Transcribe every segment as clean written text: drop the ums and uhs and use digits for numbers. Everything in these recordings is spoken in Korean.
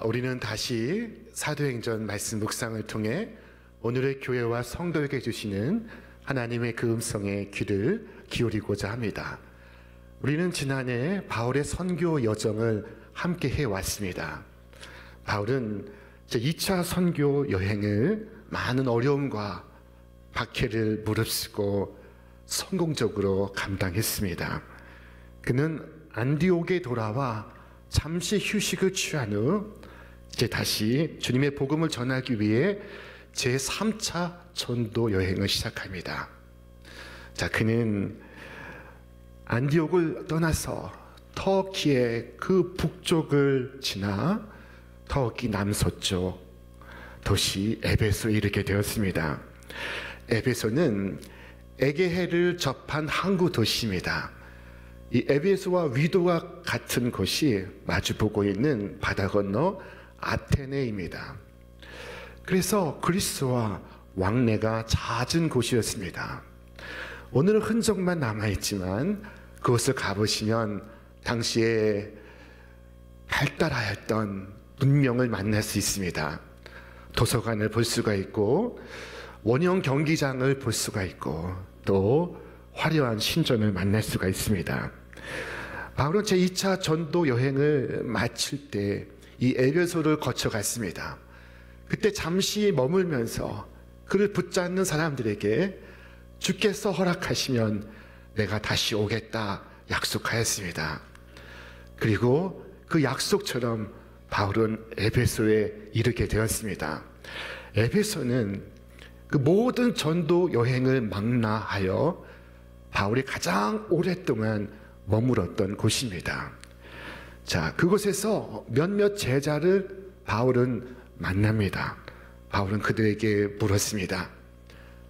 우리는 다시 사도행전 말씀 묵상을 통해 오늘의 교회와 성도에게 주시는 하나님의 그 음성에 귀를 기울이고자 합니다. 우리는 지난해 바울의 선교 여정을 함께 해왔습니다. 바울은 2차 선교 여행을 많은 어려움과 박해를 무릅쓰고 성공적으로 감당했습니다. 그는 안디옥에 돌아와 잠시 휴식을 취한 후 이제 다시 주님의 복음을 전하기 위해 제3차 전도 여행을 시작합니다. 그는 안디옥을 떠나서 터키의 그 북쪽을 지나 터키 남서쪽 도시 에베소에 이르게 되었습니다. 에베소는 에게해를 접한 항구 도시입니다. 이 에베소와 위도와 같은 곳이 마주보고 있는 바다 건너 아테네입니다. 그래서 그리스와 왕래가 잦은 곳이었습니다. 오늘은 흔적만 남아있지만 그곳을 가보시면 당시에 발달하였던 문명을 만날 수 있습니다. 도서관을 볼 수가 있고 원형 경기장을 볼 수가 있고 또 화려한 신전을 만날 수가 있습니다. 바울은 제2차 전도 여행을 마칠 때 이 에베소를 거쳐갔습니다. 그때 잠시 머물면서 그를 붙잡는 사람들에게 주께서 허락하시면 내가 다시 오겠다 약속하였습니다. 그리고 그 약속처럼 바울은 에베소에 이르게 되었습니다. 에베소는 그 모든 전도 여행을 망라하여 바울이 가장 오랫동안 머물었던 곳입니다. 그곳에서 몇몇 제자를 바울은 만납니다. 바울은 그들에게 물었습니다.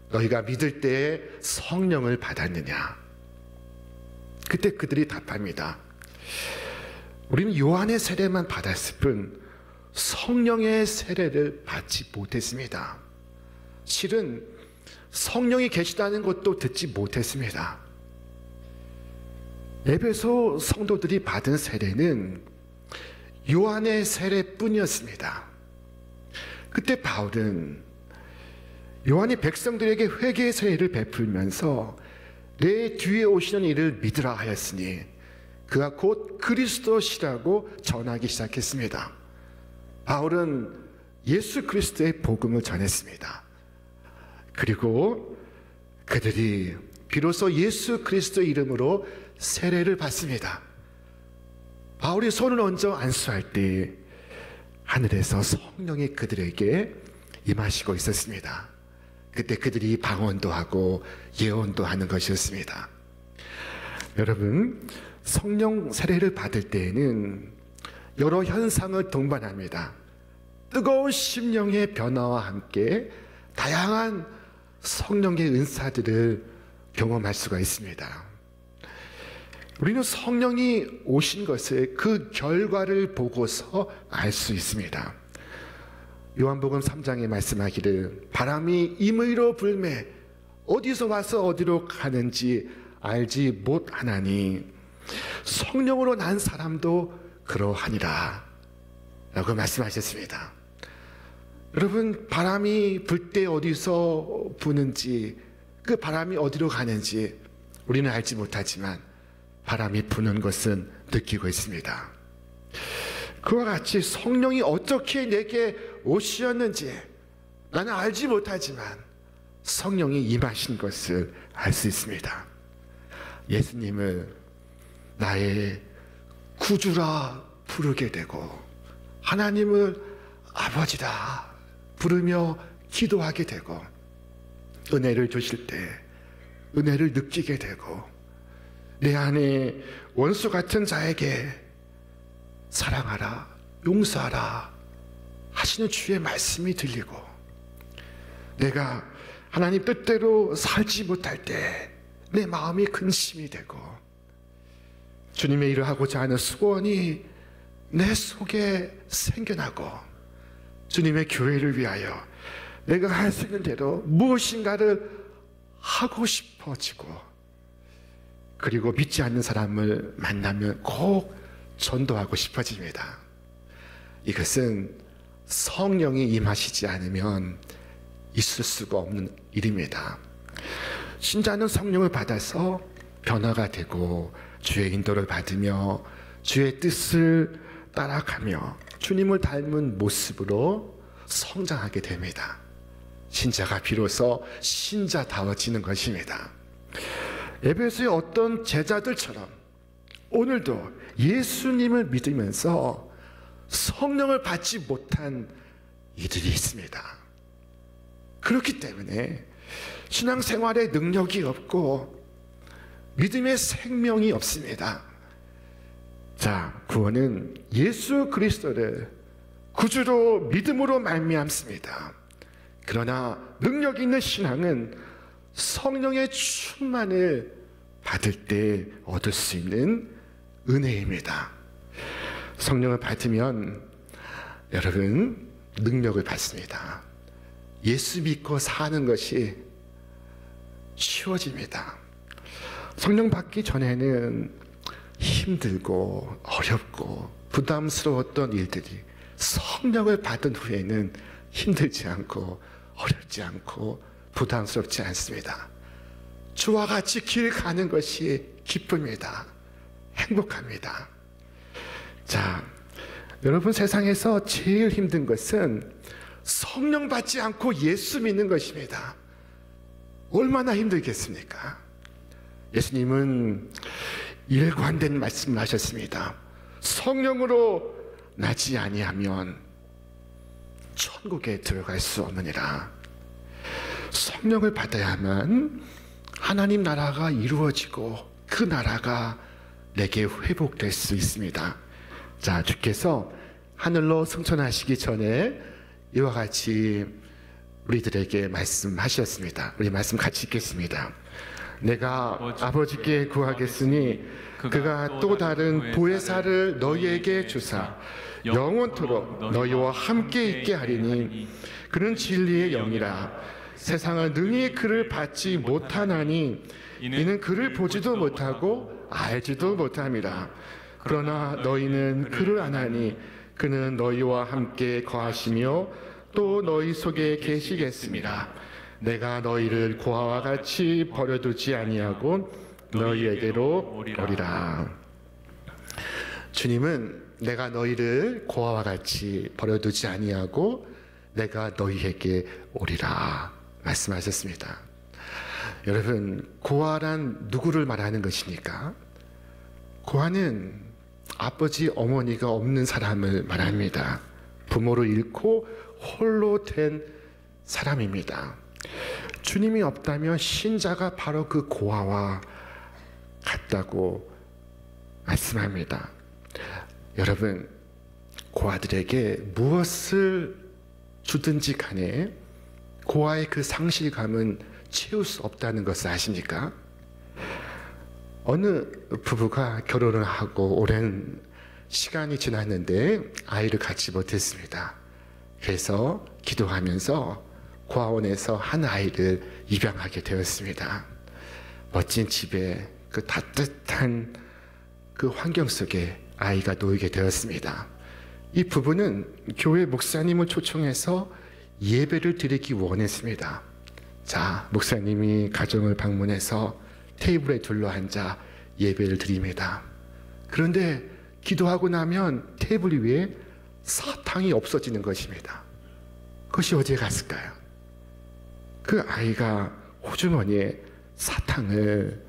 너희가 믿을 때에 성령을 받았느냐? 그때 그들이 답합니다. 우리는 요한의 세례만 받았을 뿐 성령의 세례를 받지 못했습니다. 실은 성령이 계시다는 것도 듣지 못했습니다. 에베소 성도들이 받은 세례는 요한의 세례뿐이었습니다. 그때 바울은 요한이 백성들에게 회개의 세례를 베풀면서 내 뒤에 오시는 이를 믿으라 하였으니 그가 곧 그리스도시라고 전하기 시작했습니다. 바울은 예수 그리스도의 복음을 전했습니다. 그리고 그들이 비로소 예수 그리스도 이름으로 세례를 받습니다. 바울이 손을 얹어 안수할 때 하늘에서 성령이 그들에게 임하시고 있었습니다. 그때 그들이 방언도 하고 예언도 하는 것이었습니다. 여러분, 성령 세례를 받을 때에는 여러 현상을 동반합니다. 뜨거운 심령의 변화와 함께 다양한 성령의 은사들을 경험할 수가 있습니다. 우리는 성령이 오신 것을 그 결과를 보고서 알 수 있습니다. 요한복음 3장에 말씀하기를 바람이 임의로 불매 어디서 와서 어디로 가는지 알지 못하나니 성령으로 난 사람도 그러하니라 라고 말씀하셨습니다. 여러분, 바람이 불 때 어디서 부는지 그 바람이 어디로 가는지 우리는 알지 못하지만 바람이 부는 것은 느끼고 있습니다. 그와 같이 성령이 어떻게 내게 오시었는지 나는 알지 못하지만 성령이 임하신 것을 알 수 있습니다. 예수님을 나의 구주라 부르게 되고 하나님을 아버지라 부르며 기도하게 되고 은혜를 주실 때 은혜를 느끼게 되고 내 안에 원수 같은 자에게 사랑하라 용서하라 하시는 주의 말씀이 들리고 내가 하나님 뜻대로 살지 못할 때 내 마음이 근심이 되고 주님의 일을 하고자 하는 소원이 내 속에 생겨나고 주님의 교회를 위하여 내가 할 수 있는 대로 무엇인가를 하고 싶어지고 그리고 믿지 않는 사람을 만나면 꼭 전도하고 싶어집니다. 이것은 성령이 임하시지 않으면 있을 수가 없는 일입니다. 신자는 성령을 받아서 변화가 되고 주의 인도를 받으며 주의 뜻을 따라가며 주님을 닮은 모습으로 성장하게 됩니다. 신자가 비로소 신자다워지는 것입니다. 에베소의 어떤 제자들처럼 오늘도 예수님을 믿으면서 성령을 받지 못한 이들이 있습니다. 그렇기 때문에 신앙생활에 능력이 없고 믿음의 생명이 없습니다. 자, 구원은 예수 그리스도를 구주로 믿음으로 말미암습니다. 그러나 능력 있는 신앙은 성령의 충만을 받을 때 얻을 수 있는 은혜입니다. 성령을 받으면 여러분 능력을 받습니다. 예수 믿고 사는 것이 쉬워집니다. 성령 받기 전에는 힘들고 어렵고 부담스러웠던 일들이 성령을 받은 후에는 힘들지 않고 어렵지 않고 부담스럽지 않습니다. 주와 같이 길 가는 것이 기쁩니다. 행복합니다. 자, 여러분 세상에서 제일 힘든 것은 성령 받지 않고 예수 믿는 것입니다. 얼마나 힘들겠습니까? 예수님은 일관된 말씀을 하셨습니다. 성령으로 나지 아니하면 천국에 들어갈 수 없느니라. 성령을 받아야만 하나님 나라가 이루어지고 그 나라가 내게 회복될 수 있습니다. 자, 주께서 하늘로 승천하시기 전에 이와 같이 우리들에게 말씀하셨습니다. 우리 말씀 같이 읽겠습니다. 내가 아버지께 구하겠으니 그가 또 다른 보혜사를 너희에게 주사 영원토록 너희와 함께 있게 하리니 그는 진리의 영이라. 세상은 능히 그를 받지 못하나니 이는 그를 보지도 못하고 알지도 못함이라. 그러나 너희는 그를 아나니 그는 너희와 함께 거하시며 또 너희 속에 계시겠습니다. 내가 너희를 고아와 같이 버려두지 아니하고 너희에게로 오리라. 주님은 내가 너희를 고아와 같이 버려두지 아니하고 내가 너희에게 오리라 말씀하셨습니다. 여러분, 고아란 누구를 말하는 것입니까? 고아는 아버지 어머니가 없는 사람을 말합니다. 부모를 잃고 홀로 된 사람입니다. 주님이 없다면 신자가 바로 그 고아와 같다고 말씀합니다. 여러분, 고아들에게 무엇을 주든지 간에 고아의 그 상실감은 채울 수 없다는 것을 아십니까? 어느 부부가 결혼을 하고 오랜 시간이 지났는데 아이를 갖지 못했습니다. 그래서 기도하면서 고아원에서 한 아이를 입양하게 되었습니다. 멋진 집에 그 따뜻한 그 환경 속에 아이가 놓이게 되었습니다. 이 부부는 교회 목사님을 초청해서 예배를 드리기 원했습니다. 자, 목사님이 가정을 방문해서 테이블에 둘러앉아 예배를 드립니다. 그런데 기도하고 나면 테이블 위에 사탕이 없어지는 것입니다. 그것이 어디에 갔을까요? 그 아이가 호주머니에 사탕을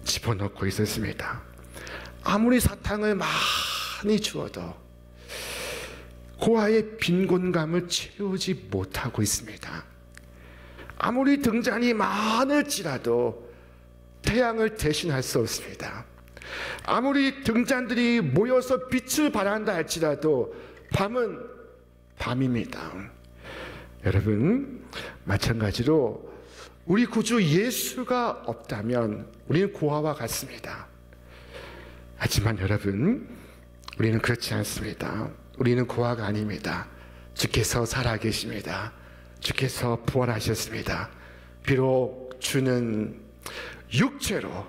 집어넣고 있었습니다. 아무리 사탕을 많이 주어도 그 아이의 빈곤감을 채우지 못하고 있습니다. 아무리 등잔이 많을지라도 태양을 대신할 수 없습니다. 아무리 등잔들이 모여서 빛을 발한다 할지라도 밤은 밤입니다. 여러분, 마찬가지로 우리 구주 예수가 없다면 우리는 고아와 같습니다. 하지만 여러분, 우리는 그렇지 않습니다. 우리는 고아가 아닙니다. 주께서 살아계십니다. 주께서 부활하셨습니다. 비록 주는 육체로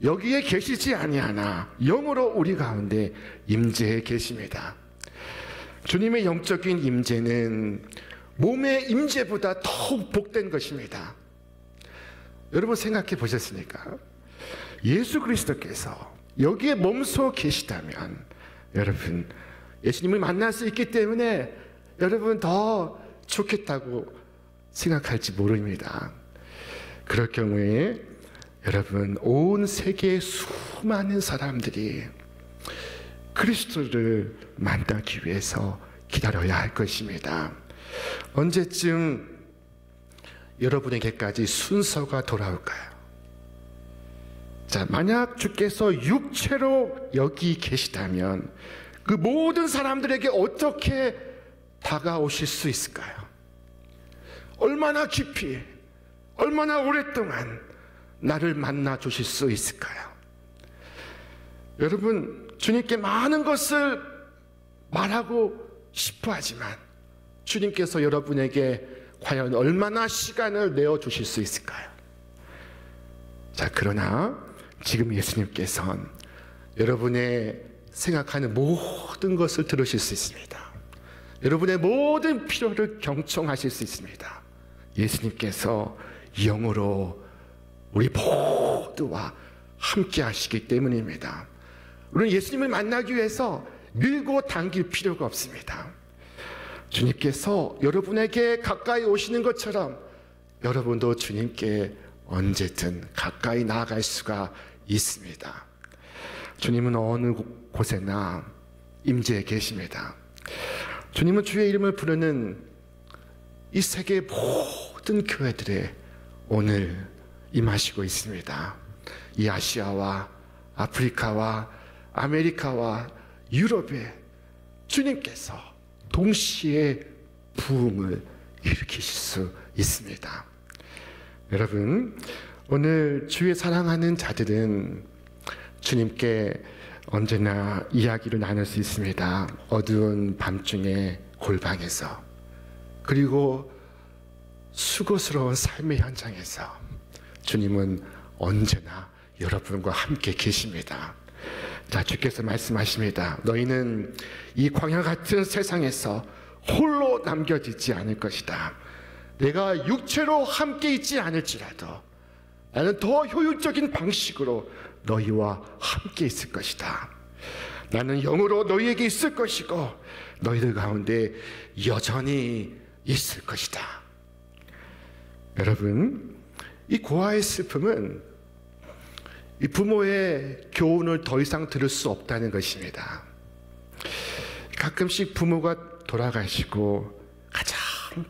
여기에 계시지 아니하나 영으로 우리 가운데 임재해 계십니다. 주님의 영적인 임재는 몸의 임재보다 더욱 복된 것입니다. 여러분 생각해 보셨습니까? 예수 그리스도께서 여기에 몸소 계시다면 여러분 예수님을 만날 수 있기 때문에 여러분 더 좋겠다고 생각할지 모릅니다. 그럴 경우에 여러분 온 세계의 수많은 사람들이 그리스도를 만나기 위해서 기다려야 할 것입니다. 언제쯤 여러분에게까지 순서가 돌아올까요? 자, 만약 주께서 육체로 여기 계시다면 그 모든 사람들에게 어떻게 다가오실 수 있을까요? 얼마나 깊이, 얼마나 오랫동안 나를 만나 주실 수 있을까요? 여러분, 주님께 많은 것을 말하고 싶어 하지만 주님께서 여러분에게 과연 얼마나 시간을 내어 주실 수 있을까요? 자, 그러나 지금 예수님께서는 여러분의 생각하는 모든 것을 들으실 수 있습니다. 여러분의 모든 필요를 경청하실 수 있습니다. 예수님께서 영으로 우리 모두와 함께 하시기 때문입니다. 우리는 예수님을 만나기 위해서 밀고 당길 필요가 없습니다. 주님께서 여러분에게 가까이 오시는 것처럼 여러분도 주님께 언제든 가까이 나아갈 수가 있습니다. 주님은 어느 곳에나 임재해 계십니다. 주님은 주의 이름을 부르는 이 세계의 모든 교회들에 오늘 임하시고 있습니다. 이 아시아와 아프리카와 아메리카와 유럽에 주님께서 동시에 부흥을 일으키실 수 있습니다. 여러분, 오늘 주의 사랑하는 자들은 주님께 언제나 이야기를 나눌 수 있습니다. 어두운 밤중에 골방에서, 그리고 수고스러운 삶의 현장에서 주님은 언제나 여러분과 함께 계십니다. 자, 주께서 말씀하십니다. 너희는 이 광야 같은 세상에서 홀로 남겨지지 않을 것이다. 내가 육체로 함께 있지 않을지라도 나는 더 효율적인 방식으로 너희와 함께 있을 것이다. 나는 영으로 너희에게 있을 것이고 너희들 가운데 여전히 있을 것이다. 여러분, 이 고아의 슬픔은 이 부모의 교훈을 더 이상 들을 수 없다는 것입니다. 가끔씩 부모가 돌아가시고 가장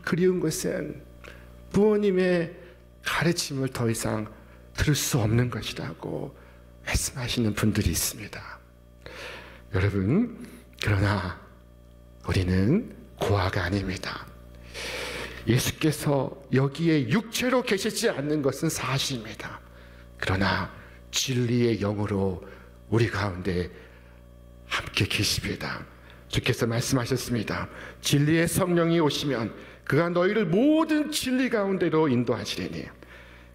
그리운 것은 부모님의 가르침을 더 이상 들을 수 없는 것이라고 말씀하시는 분들이 있습니다. 여러분, 그러나 우리는 고아가 아닙니다. 예수께서 여기에 육체로 계시지 않는 것은 사실입니다. 그러나 진리의 영으로 우리 가운데 함께 계십니다. 주께서 말씀하셨습니다. 진리의 성령이 오시면 그가 너희를 모든 진리 가운데로 인도하시리니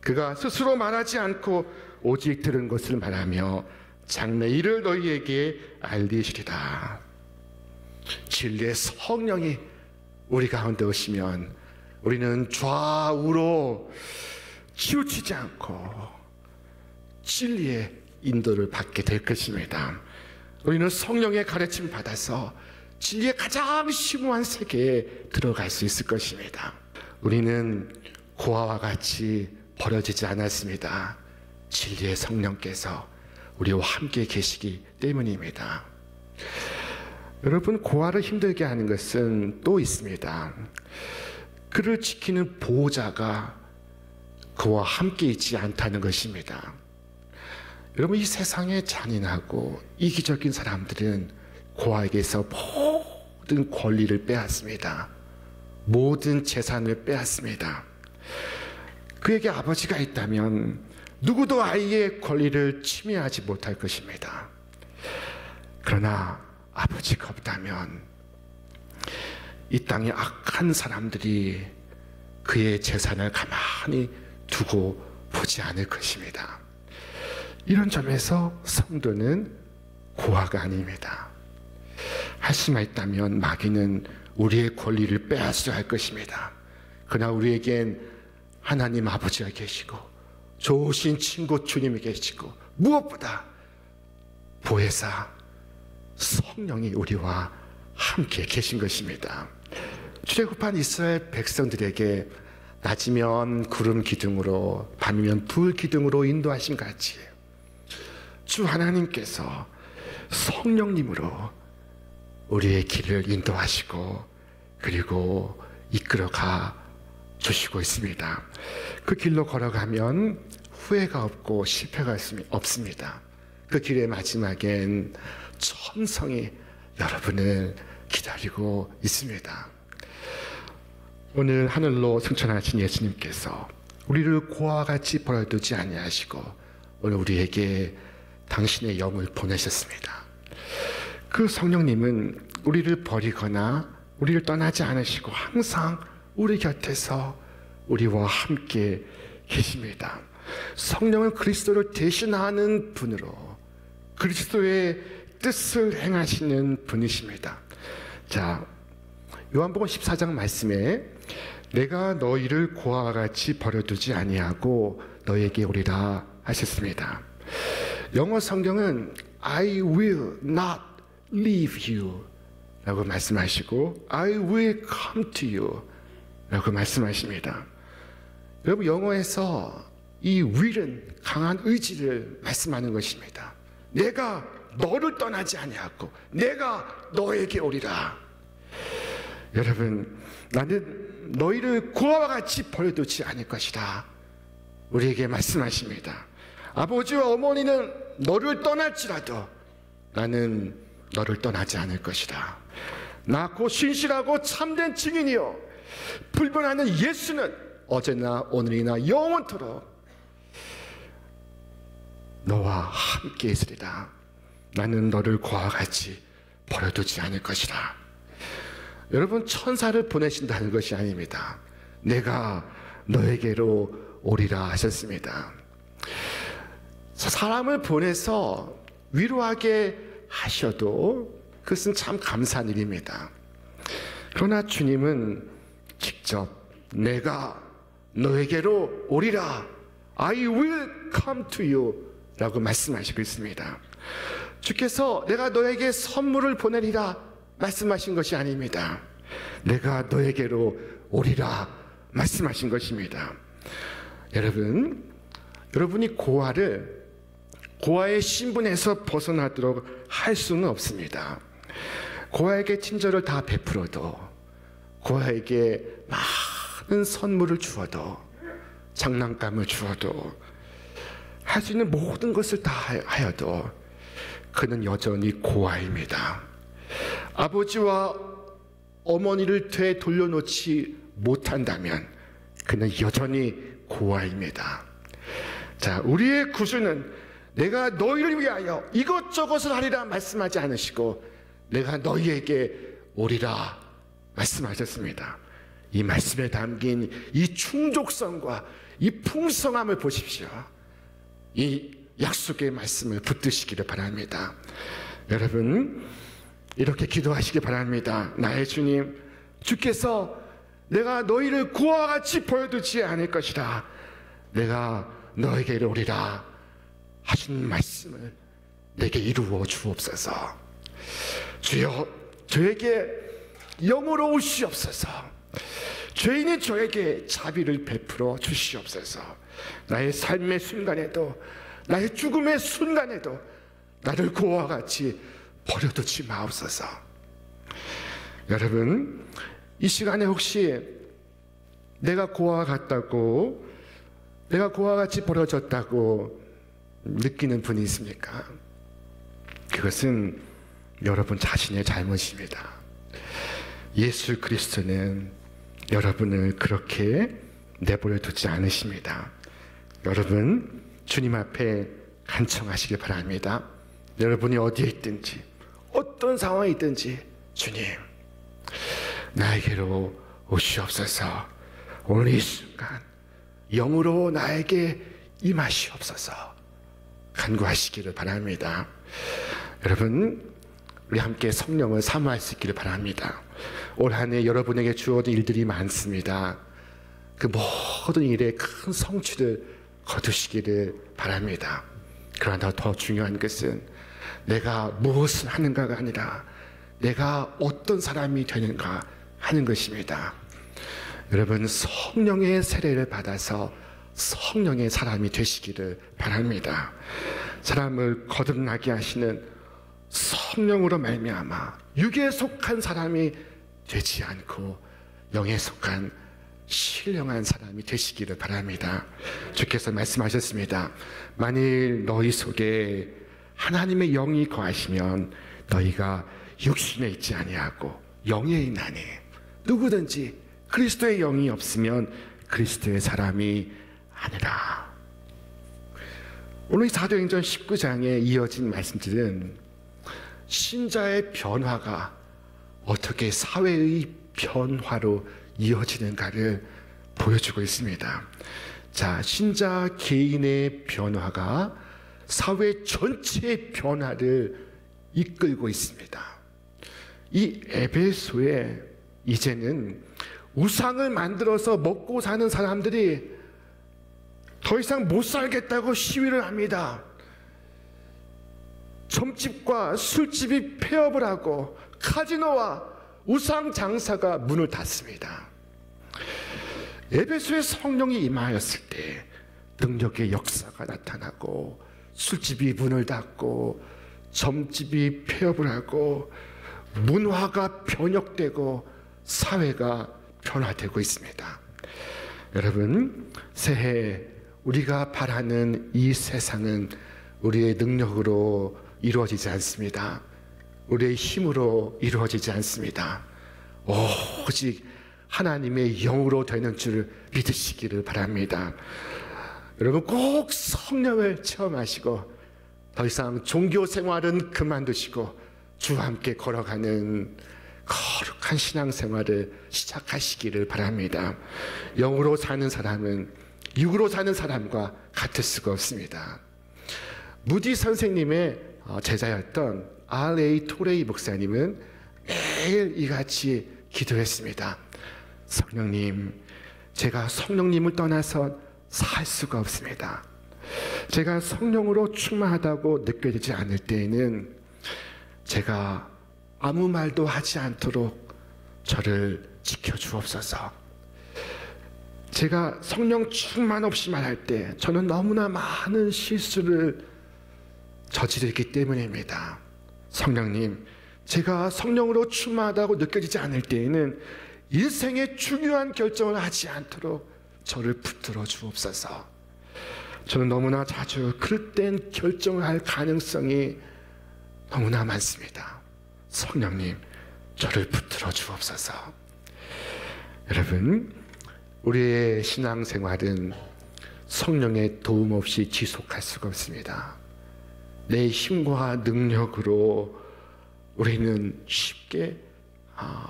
그가 스스로 말하지 않고 오직 들은 것을 말하며 장래 일을 너희에게 알리시리다. 진리의 성령이 우리 가운데 오시면 우리는 좌우로 치우치지 않고 진리의 인도를 받게 될 것입니다. 우리는 성령의 가르침을 받아서 진리의 가장 심오한 세계에 들어갈 수 있을 것입니다. 우리는 고아와 같이 버려지지 않았습니다. 진리의 성령께서 우리와 함께 계시기 때문입니다. 여러분, 고아를 힘들게 하는 것은 또 있습니다. 그를 지키는 보호자가 그와 함께 있지 않다는 것입니다. 여러분, 이 세상에 잔인하고 이기적인 사람들은 고아에게서 모든 권리를 빼앗습니다. 모든 재산을 빼앗습니다. 그에게 아버지가 있다면 누구도 아이의 권리를 침해하지 못할 것입니다. 그러나 아버지가 없다면 이 땅의 악한 사람들이 그의 재산을 가만히 두고 보지 않을 것입니다. 이런 점에서 성도는 고아가 아닙니다. 할 수만 있다면 마귀는 우리의 권리를 빼앗으려 할 것입니다. 그러나 우리에겐 하나님 아버지가 계시고 좋으신 친구 주님이 계시고 무엇보다 보혜사 성령이 우리와 함께 계신 것입니다. 출애굽한 이스라엘 백성들에게 낮이면 구름 기둥으로 밤이면 불 기둥으로 인도하신 같이 주 하나님께서 성령님으로 우리의 길을 인도하시고 그리고 이끌어가 주시고 있습니다. 그 길로 걸어가면 후회가 없고 실패가 없습니다. 그 길의 마지막엔 천성이 여러분을 기다리고 있습니다. 오늘 하늘로 승천하신 예수님께서 우리를 고와 같이 버려두지 아니하시고 오늘 우리에게 당신의 영을 보내셨습니다. 그 성령님은 우리를 버리거나 우리를 떠나지 않으시고 항상 우리 곁에서 우리와 함께 계십니다. 성령은 그리스도를 대신하는 분으로 그리스도의 뜻을 행하시는 분이십니다. 자, 요한복음 14장 말씀에 내가 너희를 고아와 같이 버려두지 아니하고 너에게 오리라 하셨습니다. 영어 성경은 I will not leave you 라고 말씀하시고 I will come to you 라고 말씀하십니다. 여러분, 영어에서 이 will은 강한 의지를 말씀하는 것입니다. 내가 너를 떠나지 아니하고 내가 너에게 오리라. 여러분, 나는 너희를 고아와 같이 버려두지 않을 것이다. 우리에게 말씀하십니다. 아버지와 어머니는 너를 떠날지라도 나는 너를 떠나지 않을 것이다. 나 곧 신실하고 참된 증인이요 불변하는 예수는 어제나 오늘이나 영원토록 너와 함께 있으리라. 나는 너를 고아와 같이 버려두지 않을 것이다. 여러분, 천사를 보내신다는 것이 아닙니다. 내가 너에게로 오리라 하셨습니다. 사람을 보내서 위로하게 하셔도 그것은 참 감사한 일입니다. 그러나 주님은 직접 내가 너에게로 오리라 I will come to you 라고 말씀하시고 있습니다. 주께서 내가 너에게 선물을 보내리라 말씀하신 것이 아닙니다. 내가 너에게로 오리라 말씀하신 것입니다. 여러분이 고아의 신분에서 벗어나도록 할 수는 없습니다. 고아에게 친절을 다 베풀어도 고아에게 많은 선물을 주어도 장난감을 주어도 할 수 있는 모든 것을 다 하여도 그는 여전히 고아입니다. 아버지와 어머니를 되돌려놓지 못한다면 그는 여전히 고아입니다. 자, 우리의 구주는 내가 너희를 위하여 이것저것을 하리라 말씀하지 않으시고 내가 너희에게 오리라 말씀하셨습니다. 이 말씀에 담긴 이 충족성과 이 풍성함을 보십시오. 이 약속의 말씀을 붙드시기를 바랍니다. 여러분, 이렇게 기도하시기 바랍니다. 나의 주님, 주께서 내가 너희를 고아와 같이 버려두지 않을 것이다. 내가 너에게 오리라 하신 말씀을 내게 이루어 주옵소서. 주여, 저에게 영으로 오시옵소서. 죄인인 저에게 자비를 베풀어 주시옵소서. 나의 삶의 순간에도 나의 죽음의 순간에도 나를 고아와 같이 버려두지 마옵소서. 여러분, 이 시간에 혹시 내가 고아와 같다고, 내가 고아와 같이 버려졌다고 느끼는 분이 있습니까? 그것은 여러분 자신의 잘못입니다. 예수 그리스도는 여러분을 그렇게 내버려 두지 않으십니다. 여러분, 주님 앞에 간청하시기 바랍니다. 여러분이 어디에 있든지 어떤 상황에 있든지 주님, 나에게로 오시옵소서. 오늘 이 순간 영으로 나에게 임하시옵소서 간구하시기를 바랍니다. 여러분, 우리 함께 성령을 사모할 수 있기를 바랍니다. 올 한 해 여러분에게 주어진 일들이 많습니다. 그 모든 일에 큰 성취를 거두시기를 바랍니다. 그러나 더 중요한 것은 내가 무엇을 하는가가 아니라 내가 어떤 사람이 되는가 하는 것입니다. 여러분, 성령의 세례를 받아서 성령의 사람이 되시기를 바랍니다. 사람을 거듭나게 하시는 성령으로 말미암아 육에 속한 사람이 되지 않고 영에 속한 신령한 사람이 되시기를 바랍니다. 주께서 말씀하셨습니다. 만일 너희 속에 하나님의 영이 거하시면 너희가 육신에 있지 아니하고 영에 있나니. 누구든지 그리스도의 영이 없으면 그리스도의 사람이 아니라. 오늘 사도행전 19장에 이어진 말씀들은 신자의 변화가 어떻게 사회의 변화로 이어지는가를 보여주고 있습니다. 자, 신자 개인의 변화가 사회 전체의 변화를 이끌고 있습니다. 이 에베소에 이제는 우상을 만들어서 먹고 사는 사람들이 더 이상 못 살겠다고 시위를 합니다. 점집과 술집이 폐업을 하고 카지노와 우상 장사가 문을 닫습니다. 에베소에 성령이 임하였을 때 능력의 역사가 나타나고 술집이 문을 닫고 점집이 폐업을 하고 문화가 변혁되고 사회가 변화되고 있습니다. 여러분, 새해 우리가 바라는 이 세상은 우리의 능력으로 이루어지지 않습니다. 우리의 힘으로 이루어지지 않습니다. 오직 하나님의 영으로 되는 줄 믿으시기를 바랍니다. 여러분, 꼭 성령을 체험하시고 더 이상 종교 생활은 그만두시고 주와 함께 걸어가는 거룩한 신앙생활을 시작하시기를 바랍니다. 영으로 사는 사람은 육으로 사는 사람과 같을 수가 없습니다. 무디 선생님의 제자였던 R.A. 토레이 목사님은 매일 이같이 기도했습니다. 성령님, 제가 성령님을 떠나서 살 수가 없습니다. 제가 성령으로 충만하다고 느껴지지 않을 때에는 제가 아무 말도 하지 않도록 저를 지켜주옵소서. 제가 성령 충만 없이 말할 때 저는 너무나 많은 실수를 저지르기 때문입니다. 성령님, 제가 성령으로 충만하다고 느껴지지 않을 때에는 일생의 중요한 결정을 하지 않도록 저를 붙들어 주옵소서. 저는 너무나 자주 그릇된 결정을 할 가능성이 너무나 많습니다. 성령님, 저를 붙들어 주옵소서. 여러분, 우리의 신앙생활은 성령의 도움 없이 지속할 수가 없습니다. 내 힘과 능력으로 우리는 쉽게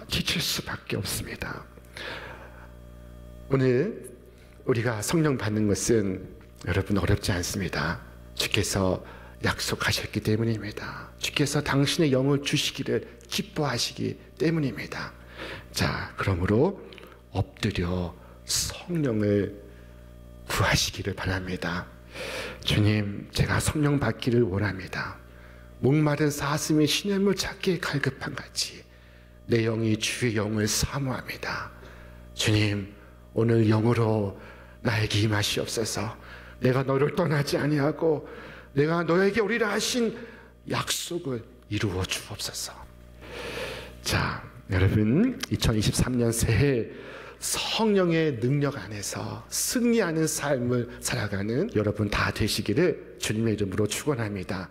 지칠 수밖에 없습니다. 오늘 우리가 성령 받는 것은 여러분 어렵지 않습니다. 주께서 약속하셨기 때문입니다. 주께서 당신의 영을 주시기를 기뻐하시기 때문입니다. 자, 그러므로 엎드려 성령을 구하시기를 바랍니다. 주님, 제가 성령 받기를 원합니다. 목마른 사슴이 시냇물 찾기에 갈급한 같이 내 영이 주의 영을 사모합니다. 주님, 오늘 영으로 나에게 임하시옵소서. 내가 너를 떠나지 아니하고 내가 너에게 오리라 하신 약속을 이루어 주옵소서. 자, 여러분, 2023년 새해 성령의 능력 안에서 승리하는 삶을 살아가는 여러분 다 되시기를 주님의 이름으로 축원합니다.